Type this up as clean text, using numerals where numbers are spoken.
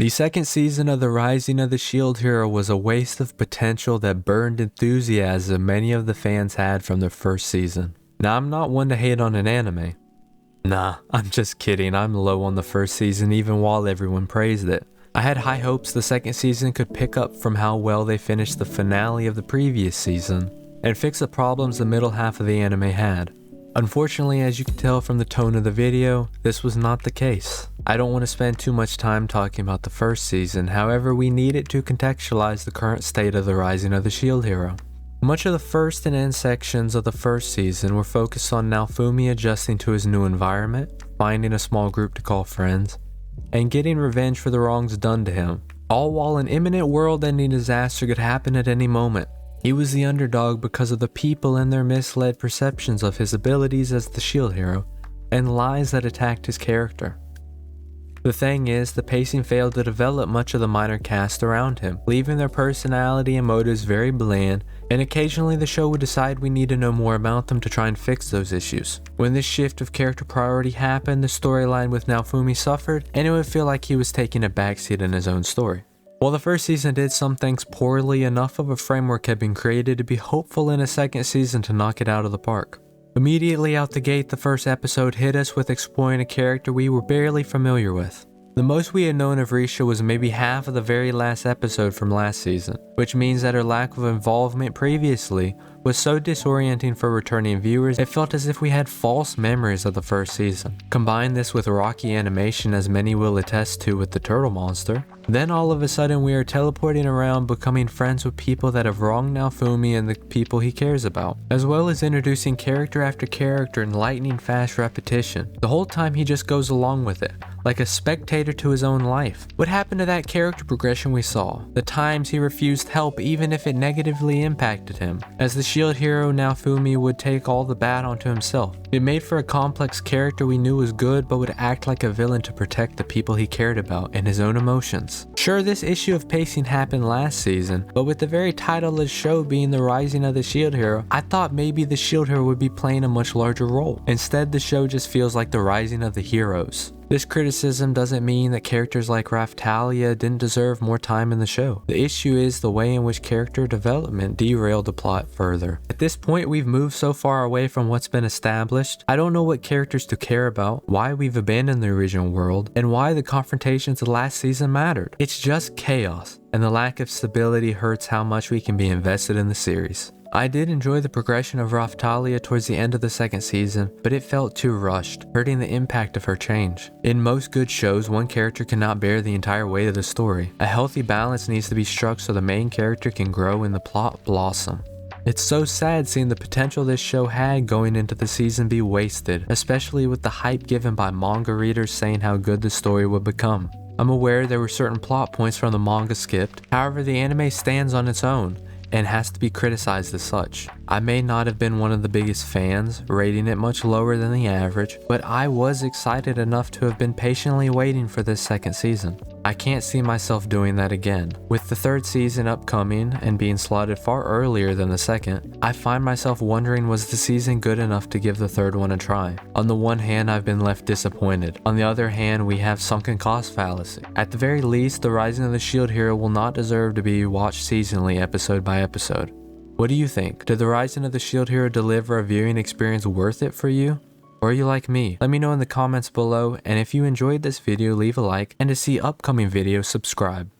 The second season of The Rising of the Shield Hero was a waste of potential that burned enthusiasm many of the fans had from the first season. Now, I'm not one to hate on an anime. Nah, I'm just kidding, I'm low on the first season even while everyone praised it. I had high hopes the second season could pick up from how well they finished the finale of the previous season, and fix the problems the middle half of the anime had. Unfortunately, as you can tell from the tone of the video, this was not the case. I don't want to spend too much time talking about the first season, however we need it to contextualize the current state of the Rising of the Shield Hero. Much of the first and end sections of the first season were focused on Naofumi adjusting to his new environment, finding a small group to call friends, and getting revenge for the wrongs done to him, all while an imminent world-ending disaster could happen at any moment. He was the underdog because of the people and their misled perceptions of his abilities as the shield hero, and lies that attacked his character. The thing is, the pacing failed to develop much of the minor cast around him, leaving their personality and motives very bland, and occasionally the show would decide we need to know more about them to try and fix those issues. When this shift of character priority happened, the storyline with Naofumi suffered, and it would feel like he was taking a backseat in his own story. While the first season did some things poorly, enough of a framework had been created to be hopeful in a second season to knock it out of the park. Immediately out the gate, the first episode hit us with exploring a character we were barely familiar with. The most we had known of Risha was maybe half of the very last episode from last season, which means that her lack of involvement previously was so disorienting for returning viewers it felt as if we had false memories of the first season. Combine this with rocky animation, as many will attest to with the turtle monster, then all of a sudden we are teleporting around becoming friends with people that have wronged Naofumi and the people he cares about, as well as introducing character after character in lightning fast repetition. The whole time he just goes along with it, like a spectator to his own life. What happened to that character progression we saw? The times he refused help even if it negatively impacted him. As the shield hero, Naofumi would take all the bad onto himself. It made for a complex character we knew was good but would act like a villain to protect the people he cared about and his own emotions. Sure, this issue of pacing happened last season, but with the very title of the show being The Rising of the Shield Hero, I thought maybe the shield hero would be playing a much larger role. Instead, the show just feels like the rising of the heroes. This criticism doesn't mean that characters like Raphtalia didn't deserve more time in the show. The issue is the way in which character development derailed the plot further. At this point, we've moved so far away from what's been established, I don't know what characters to care about, why we've abandoned the original world, and why the confrontations of last season mattered. It's just chaos, and the lack of stability hurts how much we can be invested in the series. I did enjoy the progression of Raphtalia towards the end of the second season, but it felt too rushed, hurting the impact of her change. In most good shows, one character cannot bear the entire weight of the story. A healthy balance needs to be struck so the main character can grow and the plot blossom. It's so sad seeing the potential this show had going into the season be wasted, especially with the hype given by manga readers saying how good the story would become. I'm aware there were certain plot points from the manga skipped, however the anime stands on its own and has to be criticized as such. I may not have been one of the biggest fans, rating it much lower than the average, but I was excited enough to have been patiently waiting for this second season. I can't see myself doing that again. With the third season upcoming and being slotted far earlier than the second, I find myself wondering, was the season good enough to give the third one a try? On the one hand, I've been left disappointed. On the other hand, we have sunken cost fallacy. At the very least, The Rising of the Shield Hero will not deserve to be watched seasonally episode by episode. What do you think? Did The Rising of the Shield Hero deliver a viewing experience worth it for you? Or are you like me? Let me know in the comments below, and if you enjoyed this video, leave a like, and to see upcoming videos, subscribe.